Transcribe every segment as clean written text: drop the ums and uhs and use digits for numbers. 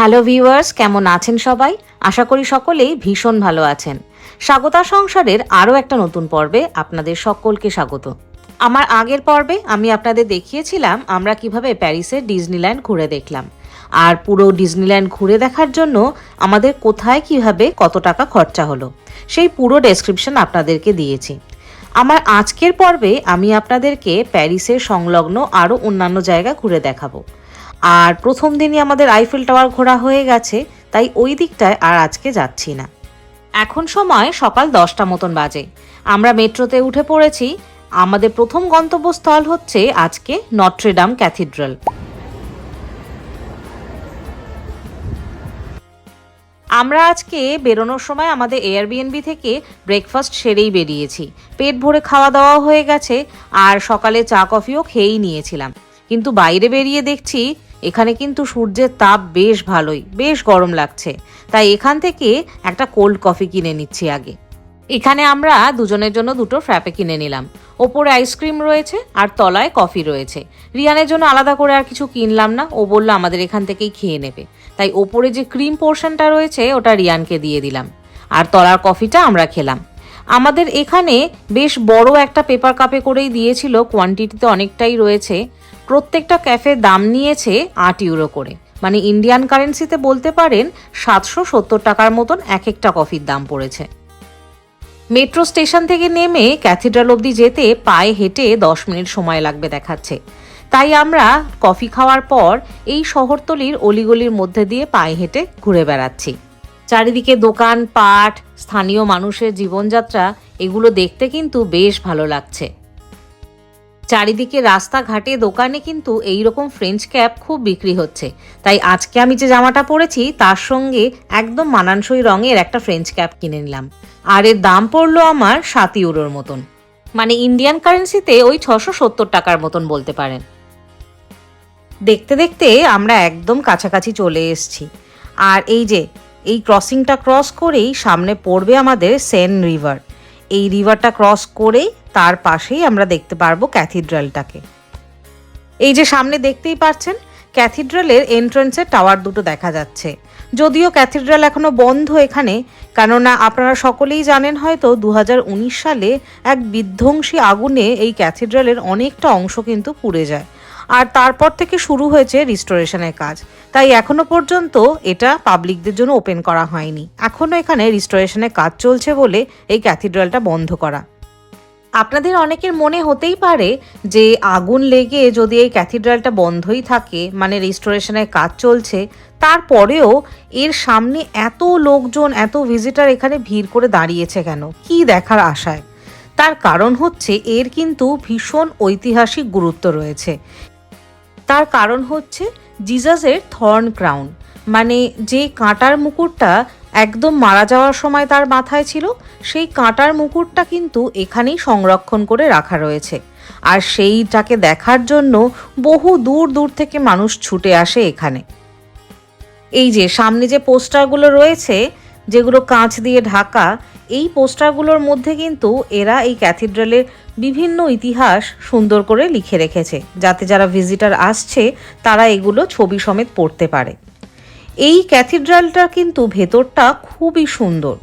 Hello viewers, কেমন আছেন সবাই? আশা করি সকলেই ভীষণ ভালো আছেন। স্বাগতা সংসারের আরও একটা নতুন পর্বে আপনাদের সকলকে স্বাগত। আমার আগের পর্বে আমি আপনাদের দেখিয়েছিলাম আমরা কিভাবে প্যারিসের ডিজনিল্যান্ড ঘুরে দেখলাম, আর পুরো ডিজনিল্যান্ড ঘুরে দেখার জন্য আমাদের কোথায় কিভাবে কত টাকা খরচা হলো সেই পুরো ডেসক্রিপশন আপনাদেরকে দিয়েছি। আমার আজকের পর্বে আমি আপনাদেরকে প্যারিসের সংলগ্ন আরও অন্যান্য জায়গা ঘুরে দেখাবো। আর প্রথম দিনই আমাদের আইফেল টাওয়ার ঘোরা হয়ে গেছে, তাই ওই দিকটায় আর আজকে যাচ্ছি না। এখন সময় সকাল 10টা মতন বাজে। আমরা মেট্রোতে উঠে পড়েছি। আমাদের প্রথম গন্তব্যস্থল হচ্ছে আজকে নট্রেডাম ক্যাথিড্রাল। আমরা আজকে বেরোনোর সময় আমাদের এয়ারবিএনবি থেকে ব্রেকফাস্ট সেরেই বেরিয়েছি। পেট ভরে খাওয়া দাওয়া হয়ে গেছে, আর সকালে চা কফিও খেয়েই নিয়েছিলাম। কিন্তু বাইরে বেরিয়ে দেখছি এখানে কিন্তু সূর্যের তাপ বেশ ভালোই, বেশ গরম লাগছে। তাই এখান থেকে একটা কোল্ড কফি কিনে নিচ্ছি আগে। এখানে আমরা দুজনের জন্য দুটো ফ্র্যাপে কিনে নিলাম। ওপরে আইসক্রিম রয়েছে আর তলায় কফি রয়েছে। রিয়ানের জন্য আলাদা করে আর কিছু কিনলাম না, ও বললো আমাদের এখান থেকেই খেয়ে নেবে। তাই ওপরে যে ক্রিম পোর্শনটা রয়েছে ওটা রিয়ানকে দিয়ে দিলাম, আর তলার কফিটা আমরা খেলাম। আমাদের এখানে বেশ বড় একটা পেপার কাপে করেই দিয়েছিল, কোয়ান্টিটিতে অনেকটাই রয়েছে। প্রত্যেকটা ক্যাফে দাম নিয়েছে 8 ইউরো করে, মানে ইন্ডিয়ান কারেন্সিতে বলতে পারেন 770 টাকার মতন এক একটা কফির দাম পড়েছে। মেট্রো স্টেশন থেকে নেমে ক্যাথিড্রাল অবধি যেতে পায়ে হেঁটে 10 মিনিট সময় লাগবে দেখাচ্ছে। তাই আমরা কফি খাওয়ার পর এই শহরতলির অলিগলির মধ্যে দিয়ে পায়ে হেঁটে ঘুরে বেড়াচ্ছি। চারিদিকে দোকান পাট, স্থানীয় মানুষের জীবনযাত্রা, এগুলো দেখতে কিন্তু বেশ ভালো লাগছে। চারিদিকে রাস্তাঘাটে দোকানে কিন্তু এইরকম ফ্রেঞ্চ ক্যাপ খুব বিক্রি হচ্ছে। তাই আজকে আমি যে জামাটা পরেছি তার সঙ্গে একদম মানানসই রঙের একটা ফ্রেঞ্চ ক্যাপ কিনে নিলাম, আর এর দাম পড়লো আমার 7 ইউরোর মতন, মানে ইন্ডিয়ান কারেন্সিতে ওই 670 টাকার মতন বলতে পারেন। দেখতে দেখতে আমরা একদম কাছাকাছি চলে এসেছি। আর এই ক্রসিংটা ক্রস করেই সামনে পড়বে আমাদের সেন রিভার। এই রিভারটা ক্রস করেই তার পাশেই আমরা দেখতে পারবো ক্যাথিড্রালটাকে। এই যে সামনে দেখতেই পাচ্ছেন ক্যাথিড্রালের এন্ট্রান্সের টাওয়ার দুটো দেখা যাচ্ছে। যদিও ক্যাথিড্রাল এখনো বন্ধ এখানে, কেননা আপনারা সকলেই জানেন হয়তো 2019 সালে এক বিধ্বংসী আগুনে এই ক্যাথিড্রালের অনেকটা অংশ কিন্তু পুড়ে যায়, আর তারপর থেকে শুরু হয়েছে রিস্টোরেশনের কাজ। তাই এখনো পর্যন্ত এটা পাবলিকদের জন্য ওপেন করা হয়নি। এখনো এখানে রিস্টোরেশনের কাজ চলছে বলে এই ক্যাথিড্রালটা বন্ধ করা। আপনাদের অনেকের মনে হতেই পারে যে আগুন লেগে যদি এই ক্যাথিড্রালটা বন্ধই থাকে, মানে রিস্টোরেশনের কাজ চলছে, তারপরেও এর সামনে এত লোকজন, এত ভিজিটার এখানে ভিড় করে দাঁড়িয়েছে কেন, কি দেখার আশায়? তার কারণ হচ্ছে এর কিন্তু ভীষণ ঐতিহাসিক গুরুত্ব রয়েছে। তার কারণ হচ্ছে জিজাসের থর্ন ক্রাউন, মানে যে কাঁটার মুকুটটা একদম মারা যাওয়ার সময় তার মাথায় ছিল, সেই কাঁটার মুকুটটা কিন্তু এখানেই সংরক্ষণ করে রাখা রয়েছে। আর সেইটাকে দেখার জন্য বহু দূর দূর থেকে মানুষ ছুটে আসে এখানে। এই যে সামনে যে পোস্টারগুলো রয়েছে, যেগুলো কাঁচ দিয়ে ঢাকা, এই পোস্টারগুলোর মধ্যে কিন্তু এরা এই ক্যাথিড্রালের বিভিন্ন ইতিহাস সুন্দর করে লিখে রেখেছে, যাতে যারা ভিজিটার আসছে তারা এগুলো ছবি সমেত পড়তে পারে। এই ক্যাথিড্রালটা কিন্তু ভেতরটা খুবই সুন্দর,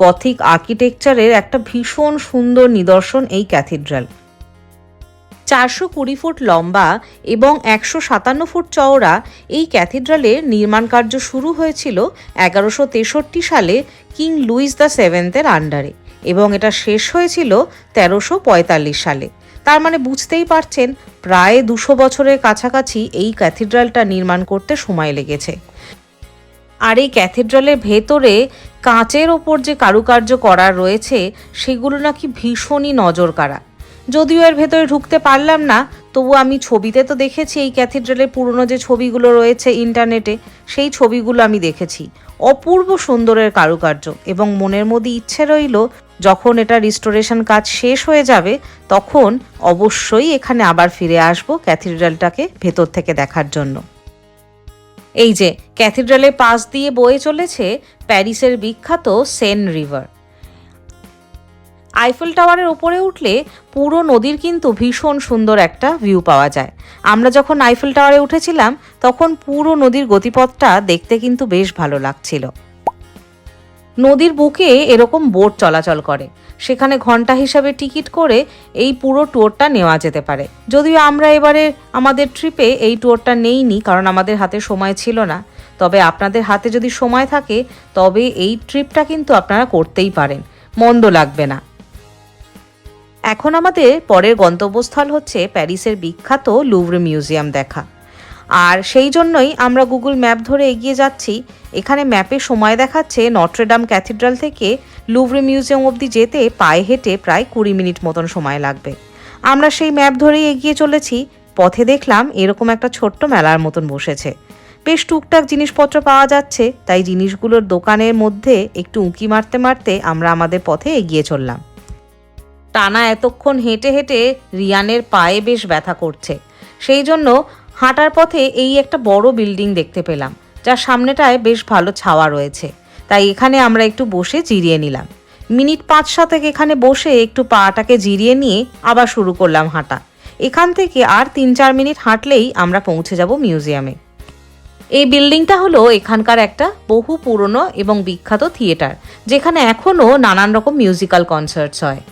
গথিক আর্কিটেকচারের একটা ভীষণ সুন্দর নিদর্শন এই ক্যাথিড্রাল। 420 ফুট লম্বা এবং 157 ফুট চওড়া এই ক্যাথিড্রালের নির্মাণ কার্য শুরু হয়েছিল 1163 সালে কিং লুইস দ্য সেভেন্থের আন্ডারে, এবং এটা শেষ হয়েছিল 1345 সালে। তার মানে বুঝতেই পারছেন প্রায় 200 বছরের কাছাকাছি এই ক্যাথিড্রালটা নির্মাণ করতে সময় লেগেছে। আর এই ক্যাথিড্রালের ভেতরে কাঁচের ওপর যে কারুকার্য করা রয়েছে সেগুলো নাকি ভীষণই নজর কাড়া। যদিও এর ভেতরে ঢুকতে পারলাম না, তবু আমি ছবিতে তো দেখেছি এই ক্যাথিড্রালের পুরনো যে ছবিগুলো রয়েছে ইন্টারনেটে, সেই ছবিগুলো আমি দেখেছি। অপূর্ব সুন্দরের কারুকার্য, এবং মনের মধ্যে ইচ্ছে রইল যখন এটা রিস্টোরেশন কাজ শেষ হয়ে যাবে তখন অবশ্যই এখানে আবার ফিরে আসব ক্যাথিড্রালটাকে ভেতর থেকে দেখার জন্য। এই যে ক্যাথিড্রালের পাশ দিয়ে বয়ে চলেছে প্যারিসের বিখ্যাত সেন রিভার। আইফেল টাওয়ারের ওপরে উঠলে পুরো নদীর কিন্তু ভীষণ সুন্দর একটা ভিউ পাওয়া যায়। আমরা যখন আইফেল টাওয়ারে উঠেছিলাম তখন পুরো নদীর গতিপথটা দেখতে কিন্তু বেশ ভালো লাগছিল। নদীর বুকে এরকম বোট চলাচল করে, সেখানে ঘন্টা হিসাবে টিকিট করে এই পুরো ট্যুরটা নেওয়া যেতে পারে। যদিও আমরা এবারে আমাদের ট্রিপে এই ট্যুরটা নেইনি, কারণ আমাদের হাতে সময় ছিল না। তবে আপনাদের হাতে যদি সময় থাকে তবে এই ট্রিপটা কিন্তু আপনারা করতেই পারেন, মন্দ লাগবে না। এখন আমাদের পরের গন্তব্যস্থল হচ্ছে প্যারিসের বিখ্যাত লুভ্রে মিউজিয়াম দেখা। আর সেই জন্যই আমরা গুগল ম্যাপ ধরে এগিয়ে যাচ্ছি। এখানে ম্যাপে সময় দেখাচ্ছে নট্রেডাম ক্যাথিড্রাল থেকে লুভ্রে মিউজিয়াম অবধি যেতে পায়ে হেঁটে প্রায় 20 মিনিট মতন সময় লাগবে। আমরা সেই ম্যাপ ধরেই এগিয়ে চলেছি। পথে দেখলাম এরকম একটা ছোট্ট মেলার মতন বসেছে, বেশ টুকটাক জিনিসপত্র পাওয়া যাচ্ছে। তাই জিনিসগুলোর দোকানের মধ্যে একটু উঁকি মারতে মারতে আমরা আমাদের পথে এগিয়ে চললাম। টানা এতক্ষণ হেঁটে হেঁটে রিয়ানের পায়ে বেশ ব্যথা করছে, সেই জন্য হাঁটার পথে এই একটা বড় বিল্ডিং দেখতে পেলাম, যার সামনেটায় বেশ ভালো ছাওয়া রয়েছে। তাই এখানে আমরা একটু বসে জিরিয়ে নিলাম। মিনিট 5-7 এখানে বসে একটু পাটাকে জিরিয়ে নিয়ে আবার শুরু করলাম হাঁটা। এখান থেকে আর 3-4 মিনিট হাঁটলেই আমরা পৌঁছে যাব মিউজিয়ামে। এই বিল্ডিংটা হলো এখানকার একটা বহু পুরনো এবং বিখ্যাত থিয়েটার, যেখানে এখনও নানান রকম মিউজিক্যাল কনসার্টস হয়।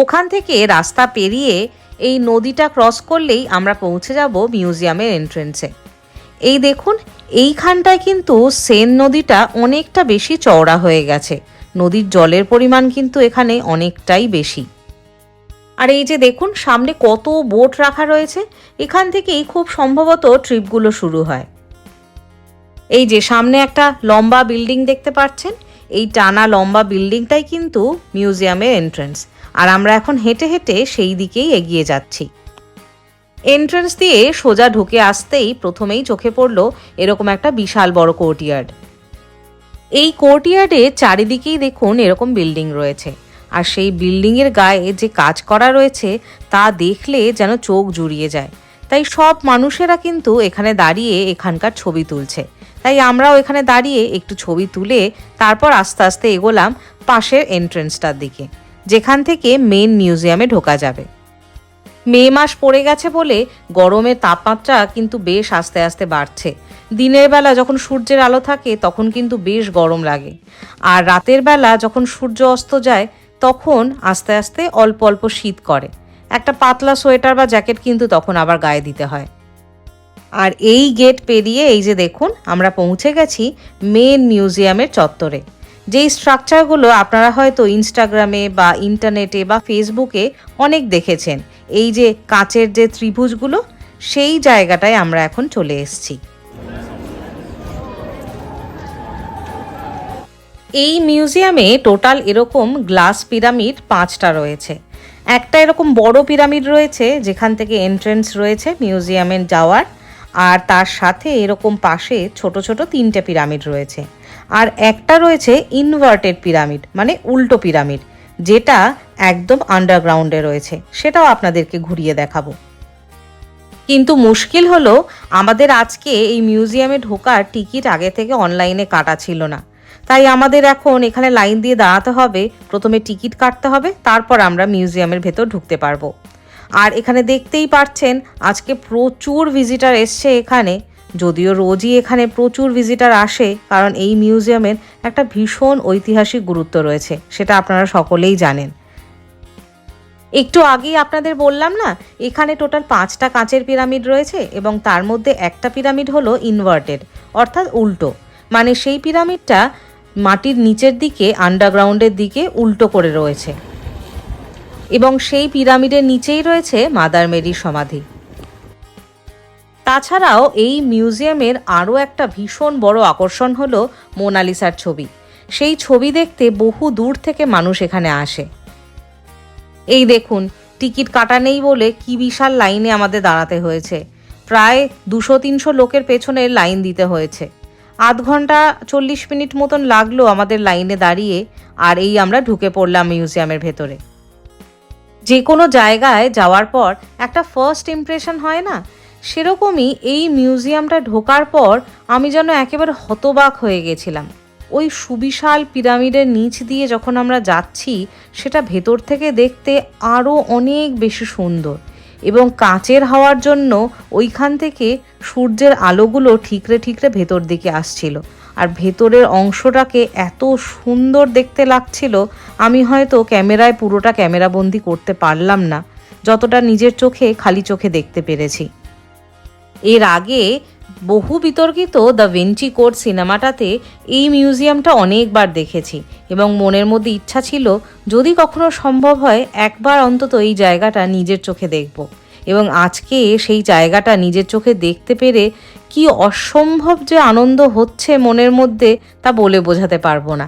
ওখান থেকে রাস্তা পেরিয়ে এই নদীটা ক্রস করলেই আমরা পৌঁছে যাব মিউজিয়ামের এন্ট্রেন্সে। এই দেখুন, এইখানটায় কিন্তু সেন নদীটা অনেকটা বেশি চওড়া হয়ে গেছে। নদীর জলের পরিমাণ কিন্তু এখানে অনেকটাই বেশি। আর এই যে দেখুন সামনে কত বোট রাখা রয়েছে, এখান থেকেই খুব সম্ভবত ট্রিপগুলো শুরু হয়। এই যে সামনে একটা লম্বা বিল্ডিং দেখতে পাচ্ছেন, এই টানা লম্বা বিল্ডিংটাই কিন্তু মিউজিয়ামের এন্ট্রেন্স। আর আমরা এখন হেঁটে হেঁটে সেই দিকেই এগিয়ে যাচ্ছি। এন্ট্রেন্স দিয়ে সোজা ঢুকে আসতেই প্রথমেই চোখে পড়ল এরকম একটা বিশাল বড় কোর্টইয়ার্ড। এই কোর্টইয়ার্ডে চারিদিকেই দেখুন এরকম বিল্ডিং রয়েছে, আর সেই বিল্ডিংয়ের গায়ে যে কাজ করা রয়েছে তা দেখলে যেন চোখ জুড়িয়ে যায়। তাই সব মানুষেরা কিন্তু এখানে দাঁড়িয়ে এখানকার ছবি তুলছে। তাই আমরাও এখানে দাঁড়িয়ে একটু ছবি তুলে তারপর আস্তে আস্তে এগোলাম পাশের এন্ট্রেন্সটার দিকে, যেখান থেকে মেন মিউজিয়ামে ঢোকা যাবে। মে মাস পড়ে গেছে বলে গরমের তাপমাত্রা কিন্তু বেশ আস্তে আস্তে বাড়ছে। দিনের বেলা যখন সূর্যের আলো থাকে তখন কিন্তু বেশ গরম লাগে, আর রাতের বেলা যখন সূর্য অস্ত যায় তখন আস্তে আস্তে অল্প অল্প শীত করে। একটা পাতলা সোয়েটার বা জ্যাকেট কিন্তু তখন আবার গায়ে দিতে হয়। আর এই গেট পেরিয়ে এই যে দেখুন আমরা পৌঁছে গেছি মেন মিউজিয়ামের চত্বরে। যেই স্ট্রাকচারগুলো আপনারা হয়তো ইনস্টাগ্রামে বা ইন্টারনেটে বা ফেসবুকে অনেক দেখেছেন, এই যে কাচের যে ত্রিভুজগুলো, সেই জায়গাটায় আমরা এখন চলে এসেছি। এই মিউজিয়ামে টোটাল এরকম গ্লাস পিরামিড 5টা রয়েছে। একটা এরকম বড় পিরামিড রয়েছে যেখান থেকে এন্ট্রেন্স রয়েছে মিউজিয়ামে যাওয়ার, আর তার সাথে এরকম পাশে ছোট ছোট 3টে পিরামিড রয়েছে। আর একটা রয়েছে ইনভার্টেড পিরামিড, মানে উল্টো পিরামিড, যেটা একদম আন্ডারগ্রাউন্ডে রয়েছে। সেটাও আপনাদেরকে ঘুরিয়ে দেখাবো। কিন্তু মুশকিল হলো আমাদের আজকে এই মিউজিয়ামে ঢোকার টিকিট আগে থেকে অনলাইনে কাটা ছিল না। তাই আমাদের এখন এখানে লাইন দিয়ে দাঁড়াতে হবে, প্রথমে টিকিট কাটতে হবে, তারপর আমরা মিউজিয়ামের ভেতর ঢুকতে পারবো। আর এখানে দেখতেই পাচ্ছেন আজকে প্রচুর ভিজিটার এসছে এখানে। যদিও রোজই এখানে প্রচুর ভিজিটার আসে, কারণ এই মিউজিয়ামের একটা ভীষণ ঐতিহাসিক গুরুত্ব রয়েছে, সেটা আপনারা সকলেই জানেন। একটু আগেই আপনাদের বললাম না, এখানে টোটাল 5টা কাঁচের পিরামিড রয়েছে এবং তার মধ্যে একটা পিরামিড হলো ইনভার্টেড, অর্থাৎ উল্টো। মানে সেই পিরামিডটা মাটির নিচের দিকে আন্ডারগ্রাউন্ডের দিকে উল্টো করে রয়েছে, এবং সেই পিরামিডের নিচেই রয়েছে মাদার মেরির সমাধি। তাছাড়াও এই মিউজিয়ামের আরও একটা ভীষণ বড় আকর্ষণ হলো মোনালিসার ছবি। সেই ছবি দেখতে বহু দূর থেকে মানুষ এখানে আসে। এই দেখুন, টিকিট কাটা নেই বলে কি বিশাল লাইনে আমাদের দাঁড়াতে হয়েছে। প্রায় 200-300 লোকের পেছনে লাইন দিতে হয়েছে। 8 ঘন্টা 40 মিনিট মতন লাগলো আমাদের লাইনে দাঁড়িয়ে। আর এই আমরা ঢুকে পড়লাম মিউজিয়ামের ভেতরে। যে কোনো জায়গায় যাওয়ার পর একটা ফার্স্ট ইমপ্রেশন হয় না, সেরকমই এই মিউজিয়ামটা ঢোকার পর আমি যেন একেবারে হতবাক হয়ে গেছিলাম। ওই সুবিশাল পিরামিডের নিচ দিয়ে যখন আমরা যাচ্ছি সেটা ভেতর থেকে দেখতে আরও অনেক বেশি সুন্দর, এবং কাঁচের হওয়ার জন্য ওইখান থেকে সূর্যের আলোগুলো ঠিকরে ঠিকরে ভেতর দিকে আসছিল, আর ভেতরের অংশটাকে এত সুন্দর দেখতে লাগছিল, আমি হয়তো ক্যামেরায় পুরোটা ক্যামেরাবন্দি করতে পারলাম না, যতটা নিজের চোখে খালি চোখে দেখতে পেরেছি। এর আগে বহু বিতর্কিত দ্য ভিঞ্চি কোড সিনেমাটাতে এই মিউজিয়ামটা অনেকবার দেখেছি, এবং মনের মধ্যে ইচ্ছা ছিল যদি কখনো সম্ভব হয় একবার অন্তত এই জায়গাটা নিজের চোখে দেখব, এবং আজকে সেই জায়গাটা নিজের চোখে দেখতে পেরে কি অসম্ভব যে আনন্দ হচ্ছে মনের মধ্যে তা বলে বোঝাতে পারবো না।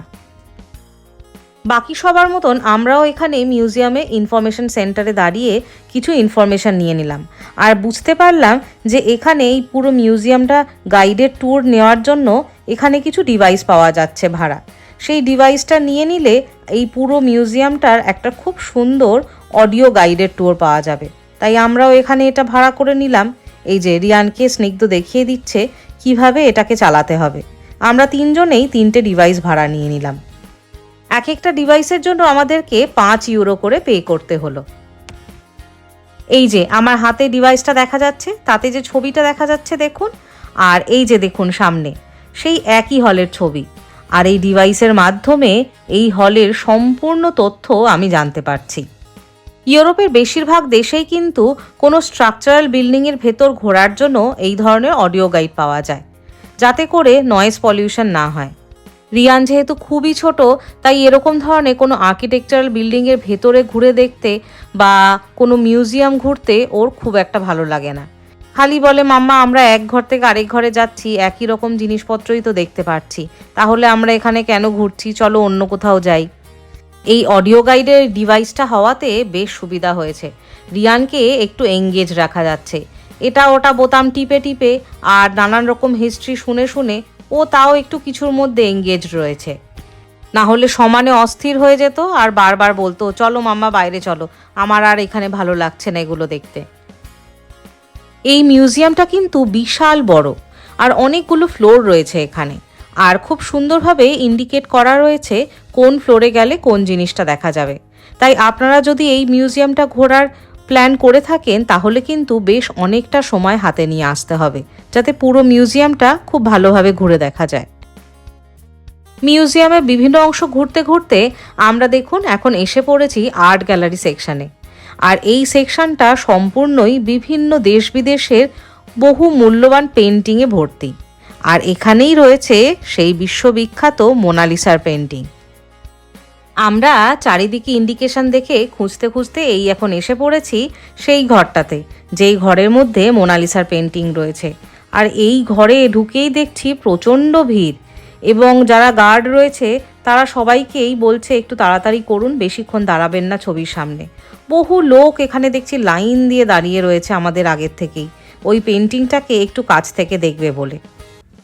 বাকি সবার মতন আমরাও এখানে মিউজিয়ামে ইনফরমেশন সেন্টারে দাঁড়িয়ে কিছু ইনফরমেশান নিয়ে নিলাম, আর বুঝতে পারলাম যে এখানে এই পুরো মিউজিয়ামটা গাইডেড ট্যুর নেওয়ার জন্য এখানে কিছু ডিভাইস পাওয়া যাচ্ছে ভাড়া। সেই ডিভাইসটা নিয়ে নিলে এই পুরো মিউজিয়ামটার একটা খুব সুন্দর অডিও গাইডেড ট্যুর পাওয়া যাবে, তাই আমরাও এখানে এটা ভাড়া করে নিলাম। এই যে রিয়ানকে স্নিগ্ধ দেখিয়ে দিচ্ছে কিভাবে এটাকে চালাতে হবে। আমরা তিনজনেই 3টে ডিভাইস ভাড়া নিয়ে নিলাম। এক একটা ডিভাইসের জন্য আমাদেরকে 5 ইউরো করে পে করতে হলো। এই যে আমার হাতে ডিভাইসটা দেখা যাচ্ছে, তাতে যে ছবিটা দেখা যাচ্ছে দেখুন, আর এই যে দেখুন সামনে সেই একই হলের ছবি, আর এই ডিভাইসের মাধ্যমে এই হলের সম্পূর্ণ তথ্য আমি জানতে পারছি। ইউরোপের বেশিরভাগ দেশেই কিন্তু কোনো স্ট্রাকচারাল বিল্ডিংয়ের ভেতর ঘোরার জন্য এই ধরনের অডিও গাইড পাওয়া যায়, যাতে করে নয়েজ পলিউশন না হয়। রিয়ান যেহেতু খুবই ছোট, তাই এরকম ধরনের কোনো আর্কিটেকচারাল বিল্ডিংয়ের ভেতরে ঘুরে দেখতে বা কোনো মিউজিয়াম ঘুরতে ওর খুব একটা ভালো লাগে না। খালি বলে, মাম্মা আমরা এক ঘর থেকে আরেক ঘরে যাচ্ছি, একই রকম জিনিসপত্রই তো দেখতে পাচ্ছি, তাহলে আমরা এখানে কেন ঘুরছি, চলো অন্য কোথাও যাই। এই অডিও গাইডের ডিভাইসটা হওয়াতে বেশ সুবিধা হয়েছে, রিয়ানকে একটু এঙ্গেজ রাখা যাচ্ছে। এটা ওটা বোতাম টিপে টিপে আর নানান রকম হিস্ট্রি শুনে শুনে ও তাও একটু কিছুর মধ্যে এঙ্গেজ রয়েছে, না হলে সমানে অস্থির হয়ে যেত আর বারবার বলতো চলো মাম্মা বাইরে চলো, আমার আর এখানে ভালো লাগছে না এগুলো দেখতে। এই মিউজিয়ামটা কিন্তু বিশাল বড়, আর অনেকগুলো ফ্লোর রয়েছে এখানে, আর খুব সুন্দরভাবে ইন্ডিকেট করা রয়েছে কোন ফ্লোরে গেলে কোন জিনিসটা দেখা যাবে। তাই আপনারা যদি এই মিউজিয়ামটা ঘোরার প্ল্যান করে থাকেন তাহলে কিন্তু বেশ অনেকটা সময় হাতে নিয়ে আসতে হবে, যাতে পুরো মিউজিয়ামটা খুব ভালোভাবে ঘুরে দেখা যায়। মিউজিয়ামের বিভিন্ন অংশ ঘুরতে ঘুরতে আমরা দেখুন এখন এসে পড়েছি আর্ট গ্যালারি সেকশানে, আর এই সেকশনটা সম্পূর্ণই বিভিন্ন দেশ বিদেশের বহু মূল্যবান পেন্টিংয়ে ভর্তি, আর এখানেই রয়েছে সেই বিশ্ববিখ্যাত মোনালিসার পেন্টিং। আমরা চারিদিকে ইন্ডিকেশন দেখে খুঁজতে খুঁজতে এই এখন এসে পড়েছি সেই ঘরটাতে, যেই ঘরের মধ্যে মোনালিসার পেন্টিং রয়েছে। আর এই ঘরে ঢুকেই দেখছি প্রচণ্ড ভিড়, এবং যারা গার্ড রয়েছে তারা সবাইকেই বলছে একটু তাড়াতাড়ি করুন, বেশিক্ষণ দাঁড়াবেন না ছবির সামনে। বহু লোক এখানে দেখছি লাইন দিয়ে দাঁড়িয়ে রয়েছে আমাদের আগের থেকেই, ওই পেন্টিংটাকে একটু কাছ থেকে দেখবে বলে।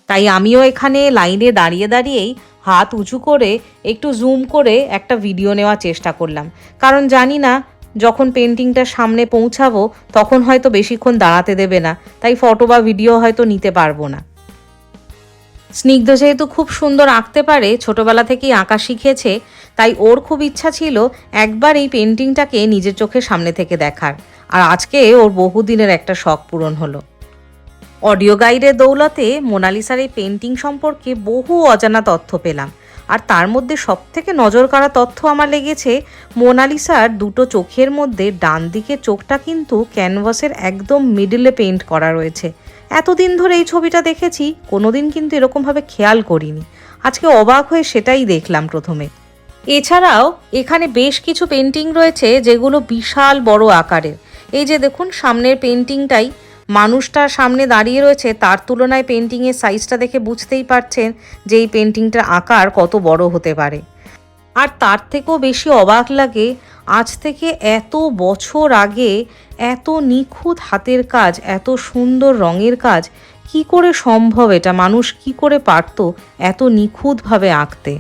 তাই আমিও এখানে লাইনে দাঁড়িয়ে দাঁড়িয়েই হাত উঁচু করে একটু জুম করে একটা ভিডিও নেওয়ার চেষ্টা করলাম, কারণ জানি না যখন পেন্টিংটা সামনে পৌঁছাবো তখন হয়তো বেশিক্ষণ দাঁড়াতে দেবে না, তাই ফটো বা ভিডিও হয়তো নিতে পারবো না। স্নিগ্ধ যেহেতু খুব সুন্দর আঁকতে পারে, ছোটবেলা থেকেই আঁকা শিখেছে, তাই ওর খুব ইচ্ছা ছিল একবার এই পেন্টিংটাকে নিজের চোখের সামনে থেকে দেখার, আর আজকে ওর বহুদিনের একটা শখ পূরণ হলো। অডিও গাইডের দৌলতে মোনালিসার এই পেন্টিং সম্পর্কে বহু অজানা তথ্য পেলাম, আর তার মধ্যে সবথেকে নজর কাড়া তথ্য আমার লেগেছে মোনালিসার দুটো চোখের মধ্যে ডান দিকের চোখটা কিন্তু ক্যানভাসের একদম মিডলে পেইন্ট করা রয়েছে। এতদিন ধরে এই ছবিটা দেখেছি, কোনোদিন কিন্তু এরকমভাবে খেয়াল করিনি, আজকে অবাক হয়ে সেটাই দেখলাম প্রথমে। এছাড়াও এখানে বেশ কিছু পেন্টিং রয়েছে যেগুলো বিশাল বড় আকারের। এই যে দেখুন সামনের পেন্টিংটাই, মানুষটার সামনে দাঁড়িয়ে রয়েছে, তার তুলনায় পেন্টিংয়ের সাইজটা দেখে বুঝতেই পারছেন যে এই পেন্টিংটার আকার কত বড় হতে পারে। আর তার থেকেও বেশি অবাক লাগে আজ থেকে এত বছর আগে এত নিখুঁত হাতের কাজ, এত সুন্দর রঙের কাজ কি করে সম্ভব, এটা মানুষ কি করে পারত এত নিখুঁতভাবে আঁকতে।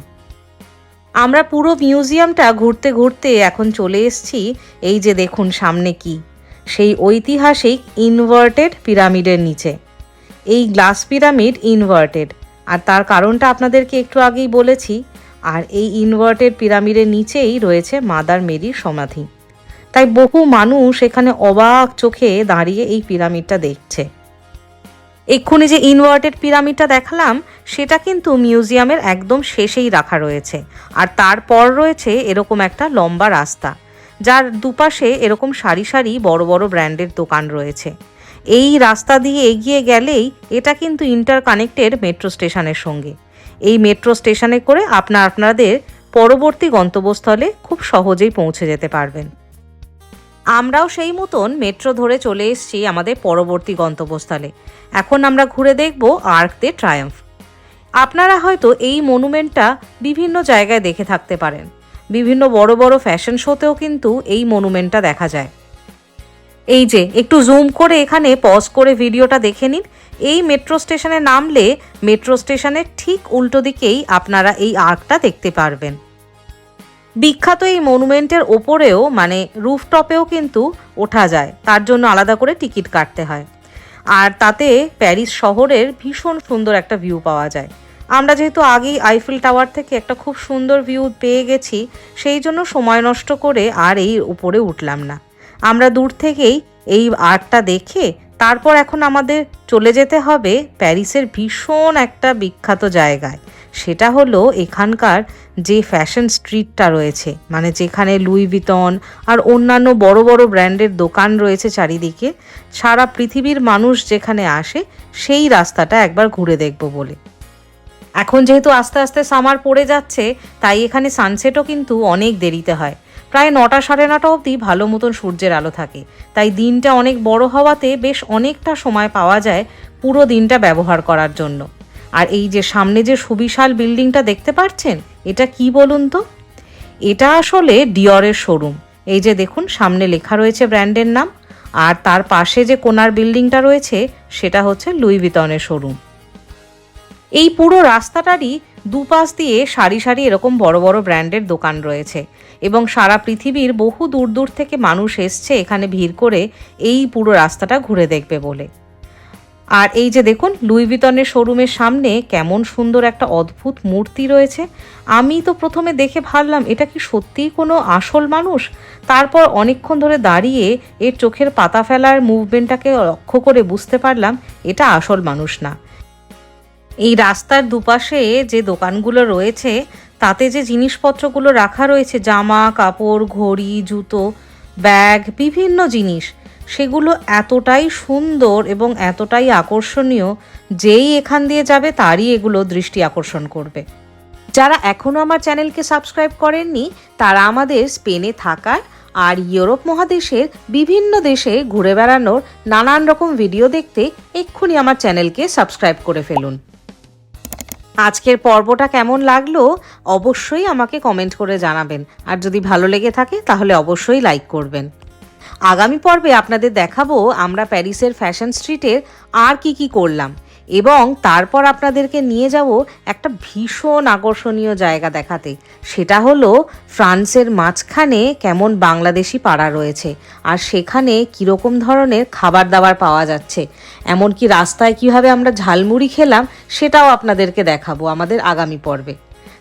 আমরা পুরো মিউজিয়ামটা ঘুরতে ঘুরতে এখন চলে এসেছি এই যে দেখুন সামনে কি, সেই ঐতিহাসিক ইনভার্টেড পিরামিডের নিচে। এই গ্লাস পিরামিড ইনভার্টেড, আর তার কারণটা আপনাদেরকে একটু আগেই বলেছি। আর এই ইনভার্টেড পিরামিডের নিচেই রয়েছে মাদার মেরির সমাধি। তাই বহু মানুষ এখানে অবাক চোখে দাঁড়িয়ে এই পিরামিডটা দেখছে। এক্ষুনি যে ইনভার্টেড পিরামিডটা দেখালাম সেটা কিন্তু মিউজিয়ামের একদম শেষেই রাখা রয়েছে। আর তারপর রয়েছে এরকম একটা লম্বা রাস্তা, যার দুপাশে এরকম সারি সারি বড় বড় ব্র্যান্ডের দোকান রয়েছে। এই রাস্তা দিয়ে এগিয়ে গেলেই এটা কিন্তু ইন্টারকানেক্টেড মেট্রো স্টেশনের সঙ্গে। এই মেট্রো স্টেশনে করে আপনাদের পরবর্তী গন্তব্যস্থলে খুব সহজেই পৌঁছে যেতে পারবেন। আমরাও সেই মতন মেট্রো ধরে চলে এসেছি আমাদের পরবর্তী গন্তব্যস্থলে। এখন আমরা ঘুরে দেখব আর্ক দে ট্রায়াম্ফ। আপনারা হয়তো এই মনুমেন্টটা বিভিন্ন জায়গায় দেখে থাকতে পারেন। বিভিন্ন বড় বড় ফ্যাশন শোতেও কিন্তু এই মনুমেন্টটা দেখা যায়। এই যে একটু জুম করে এখানে পজ করে ভিডিওটা দেখে নিন। এই মেট্রো স্টেশনে নামলে মেট্রো স্টেশনের ঠিক উল্টো দিকেই আপনারা এই আর্কটা দেখতে পারবেন। বিখ্যাত এই মনুমেন্টের ওপরেও মানে রুফটপেও কিন্তু ওঠা যায়, তার জন্য আলাদা করে টিকিট কাটতে হয়। আর তাতে প্যারিস শহরের ভীষণ সুন্দর একটা ভিউ পাওয়া যায়। আমরা যেহেতু আগেই আইফেল টাওয়ার থেকে একটা খুব সুন্দর ভিউ পেয়ে গেছি, সেই জন্য সময় নষ্ট করে আর এই উপরে উঠলাম না। আমরা দূর থেকেই এই আর্টটা দেখে তারপর এখন আমাদের চলে যেতে হবে প্যারিসের ভীষণ একটা বিখ্যাত জায়গায়। সেটা হলো এখানকার যে ফ্যাশন স্ট্রিটটা রয়েছে, মানে যেখানে লুই ভিতন আর অন্যান্য বড় বড় ব্র্যান্ডের দোকান রয়েছে চারিদিকে। সারা পৃথিবীর মানুষ যেখানে আসে সেই রাস্তাটা একবার ঘুরে দেখব বলে। এখন যেহেতু আস্তে আস্তে সামার পড়ে যাচ্ছে, তাই এখানে সানসেটও কিন্তু অনেক দেরিতে হয়। প্রায় 9টা সাড়ে 9টা অবধি ভালো মতন সূর্যের আলো থাকে। তাই দিনটা অনেক বড় হওয়াতে বেশ অনেকটা সময় পাওয়া যায় পুরো দিনটা ব্যবহার করার জন্য। আর এই যে সামনে যে সুবিশাল বিল্ডিংটা দেখতে পাচ্ছেন, এটা কি বলুন তো? এটা আসলে ডিওরের শোরুম। এই যে দেখুন সামনে লেখা রয়েছে ব্র্যান্ডের নাম, আর তার পাশে যে কোনার বিল্ডিংটা রয়েছে সেটা হচ্ছে লুই ভিতনের শোরুম। এই পুরো রাস্তাটারই দুপাশ দিয়ে সারি সারি এরকম বড় বড় ব্র্যান্ডের দোকান রয়েছে এবং সারা পৃথিবীর বহু দূর দূর থেকে মানুষ এসছে এখানে ভিড় করে এই পুরো রাস্তাটা ঘুরে দেখবে বলে। আর এই যে দেখুন লুই ভিতনের শোরুমের সামনে কেমন সুন্দর একটা অদ্ভুত মূর্তি রয়েছে। আমি তো প্রথমে দেখে ভাবলাম এটা কি সত্যিই কোনো আসল মানুষ। তারপর অনেকক্ষণ ধরে দাঁড়িয়ে এর চোখের পাতা ফেলার মুভমেন্টটাকে লক্ষ্য করে বুঝতে পারলাম এটা আসল মানুষ না। এই রাস্তার দুপাশে যে দোকানগুলো রয়েছে তাতে যে জিনিসপত্রগুলো রাখা রয়েছে, জামা কাপড়, ঘড়ি, জুতো, ব্যাগ, বিভিন্ন জিনিস, সেগুলো এতটাই সুন্দর এবং এতটাই আকর্ষণীয়, যেই এখান দিয়ে যাবে তারই এগুলো দৃষ্টি আকর্ষণ করবে। যারা এখনও আমার চ্যানেলকে সাবস্ক্রাইব করেননি তারা আমাদের স্পেনে থাকার আর ইউরোপ মহাদেশের বিভিন্ন দেশে ঘুরে বেড়ানোর নানান রকম ভিডিও দেখতে এক্ষুনি আমার চ্যানেলকে সাবস্ক্রাইব করে ফেলুন। আজকের পর্বটা কেমন লাগলো অবশ্যই আমাকে কমেন্ট করে জানাবেন, আর যদি ভালো লেগে থাকে তাহলে অবশ্যই লাইক করবেন। আগামী পর্বে আপনাদের দেখাবো আমরা প্যারিসের ফ্যাশন স্ট্রিটের আর কি করলাম, এবং তারপর আপনাদেরকে নিয়ে যাব একটা ভীষণ আকর্ষণীয় জায়গা দেখাতে। সেটা হলো ফ্রান্সের মাঝখানে কেমন বাংলাদেশি পাড়া রয়েছে, আর সেখানে কীরকম ধরনের খাবার দাবার পাওয়া যাচ্ছে, এমনকি রাস্তায় কিভাবে আমরা ঝালমুড়ি খেলাম সেটাও আপনাদেরকে দেখাবো আমাদের আগামী পর্বে।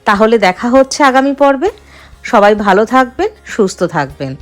তাহলে দেখা হচ্ছে আগামী পর্বে। সবাই ভালো থাকবেন, সুস্থ থাকবেন।